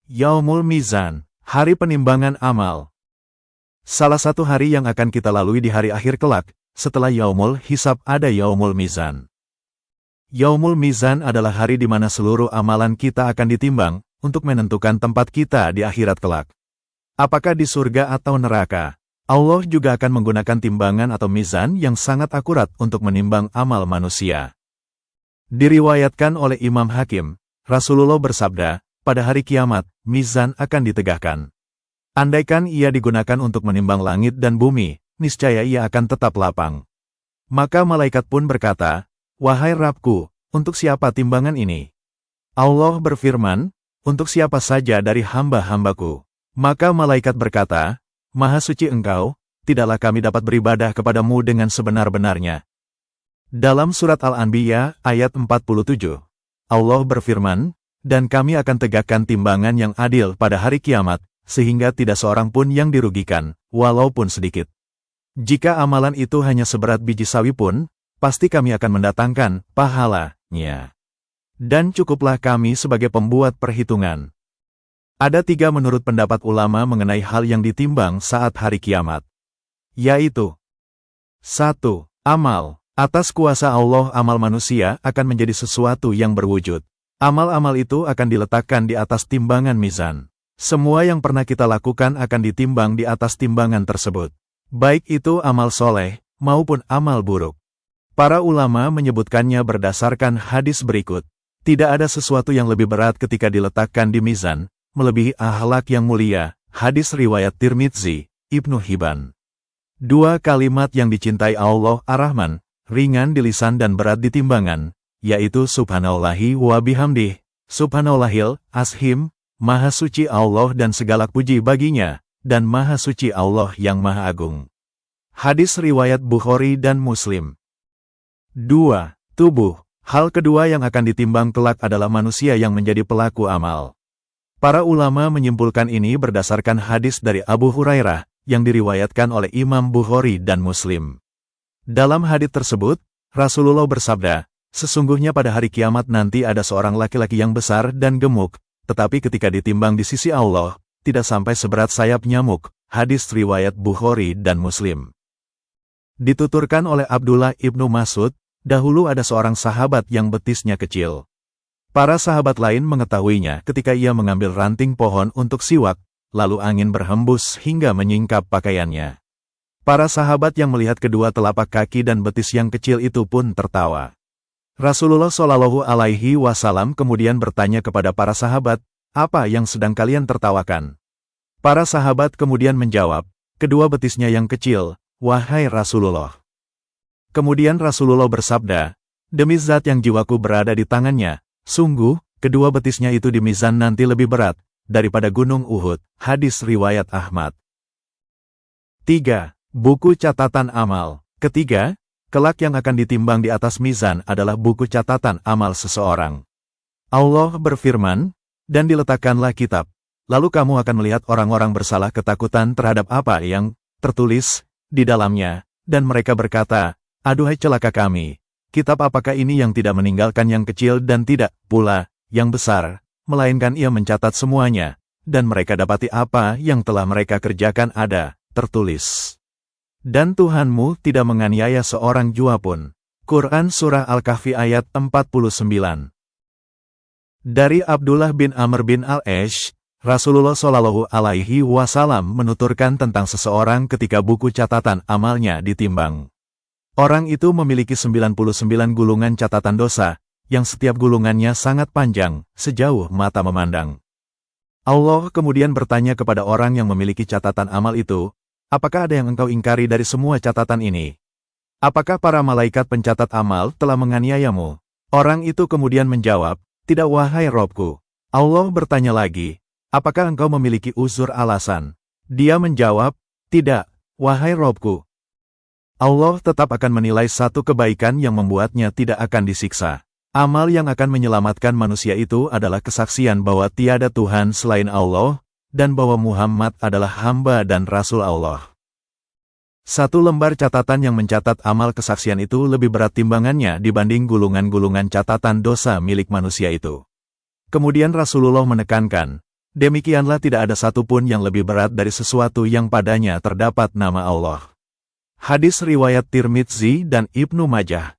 Yaumul Mizan, hari penimbangan amal. Salah satu hari yang akan kita lalui di hari akhir kelak, setelah Yaumul Hisab ada Yaumul Mizan. Yaumul Mizan adalah hari di mana seluruh amalan kita akan ditimbang, untuk menentukan tempat kita di akhirat kelak. Apakah di surga atau neraka? Allah juga akan menggunakan timbangan atau mizan yang sangat akurat untuk menimbang amal manusia. Diriwayatkan oleh Imam Hakim, Rasulullah bersabda, pada hari kiamat, mizan akan ditegakkan. Andaikan ia digunakan untuk menimbang langit dan bumi, niscaya ia akan tetap lapang. Maka malaikat pun berkata, "Wahai Rabbku, untuk siapa timbangan ini?" Allah berfirman, "Untuk siapa saja dari hamba-hambaku." Maka malaikat berkata, "Maha suci Engkau, tidaklah kami dapat beribadah kepadamu dengan sebenar-benarnya." Dalam surat Al-Anbiya, ayat 47, Allah berfirman, "Dan kami akan tegakkan timbangan yang adil pada hari kiamat, sehingga tidak seorang pun yang dirugikan, walaupun sedikit. Jika amalan itu hanya seberat biji sawi pun, pasti kami akan mendatangkan pahalanya. Dan cukuplah kami sebagai pembuat perhitungan." Ada 3 menurut pendapat ulama mengenai hal yang ditimbang saat hari kiamat. Yaitu 1. Amal. Atas kuasa Allah amal manusia akan menjadi sesuatu yang berwujud. Amal-amal itu akan diletakkan di atas timbangan mizan. Semua yang pernah kita lakukan akan ditimbang di atas timbangan tersebut. Baik itu amal soleh, maupun amal buruk. Para ulama menyebutkannya berdasarkan hadis berikut. Tidak ada sesuatu yang lebih berat ketika diletakkan di mizan, melebihi akhlak yang mulia. Hadis riwayat Tirmidzi, Ibnu Hibban. 2 kalimat yang dicintai Allah Ar-Rahman, ringan di lisan dan berat di timbangan, yaitu Subhanallahi wa bihamdih, Subhanallahil Azim, Maha Suci Allah dan segala puji baginya, dan Maha Suci Allah yang Maha Agung. Hadis riwayat Bukhari dan Muslim. 2. Tubuh. Hal kedua yang akan ditimbang kelak adalah manusia yang menjadi pelaku amal. Para ulama menyimpulkan ini berdasarkan hadis dari Abu Hurairah, yang diriwayatkan oleh Imam Bukhari dan Muslim. Dalam hadis tersebut, Rasulullah bersabda, "Sesungguhnya pada hari kiamat nanti ada seorang laki-laki yang besar dan gemuk, tetapi ketika ditimbang di sisi Allah, tidak sampai seberat sayap nyamuk." Hadis riwayat Bukhari dan Muslim. Dituturkan oleh Abdullah ibnu Mas'ud, dahulu ada seorang sahabat yang betisnya kecil. Para sahabat lain mengetahuinya ketika ia mengambil ranting pohon untuk siwak, lalu angin berhembus hingga menyingkap pakaiannya. Para sahabat yang melihat kedua telapak kaki dan betis yang kecil itu pun tertawa. Rasulullah Shallallahu Alaihi Wasallam kemudian bertanya kepada para sahabat, "Apa yang sedang kalian tertawakan?" Para sahabat kemudian menjawab, "Kedua betisnya yang kecil, wahai Rasulullah." Kemudian Rasulullah bersabda, "Demi zat yang jiwaku berada di tangannya, sungguh, kedua betisnya itu di mizan nanti lebih berat daripada gunung Uhud." Hadis riwayat Ahmad. 3. Buku catatan amal. Ketiga, kelak yang akan ditimbang di atas mizan adalah buku catatan amal seseorang. Allah berfirman, "Dan diletakkanlah kitab, lalu kamu akan melihat orang-orang bersalah ketakutan terhadap apa yang tertulis di dalamnya, dan mereka berkata, 'Aduhai celaka kami, kitab apakah ini yang tidak meninggalkan yang kecil dan tidak pula yang besar, melainkan ia mencatat semuanya, dan mereka dapati apa yang telah mereka kerjakan ada tertulis. Dan Tuhanmu tidak menganiaya seorang jua pun.'" Quran Surah Al-Kahfi ayat 49. Dari Abdullah bin Amr bin Al-Ash, Rasulullah Shallallahu Alaihi Wasallam menuturkan tentang seseorang ketika buku catatan amalnya ditimbang. Orang itu memiliki 99 gulungan catatan dosa, yang setiap gulungannya sangat panjang, sejauh mata memandang. Allah kemudian bertanya kepada orang yang memiliki catatan amal itu, "Apakah ada yang engkau ingkari dari semua catatan ini? Apakah para malaikat pencatat amal telah menganiayamu?" Orang itu kemudian menjawab, "Tidak wahai Robku." Allah bertanya lagi, "Apakah engkau memiliki uzur alasan?" Dia menjawab, "Tidak, wahai Robku." Allah tetap akan menilai satu kebaikan yang membuatnya tidak akan disiksa. Amal yang akan menyelamatkan manusia itu adalah kesaksian bahwa tiada Tuhan selain Allah, dan bahwa Muhammad adalah hamba dan Rasul Allah. 1 lembar catatan yang mencatat amal kesaksian itu lebih berat timbangannya dibanding gulungan-gulungan catatan dosa milik manusia itu. Kemudian Rasulullah menekankan, Demikianlah tidak ada satupun yang lebih berat dari sesuatu yang padanya terdapat nama Allah. Hadis riwayat Tirmidzi dan Ibnu Majah.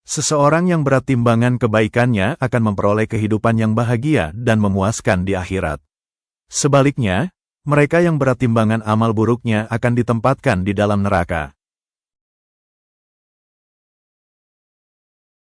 Seseorang yang berat timbangan kebaikannya akan memperoleh kehidupan yang bahagia dan memuaskan di akhirat. Sebaliknya, mereka yang berat timbangan amal buruknya akan ditempatkan di dalam neraka.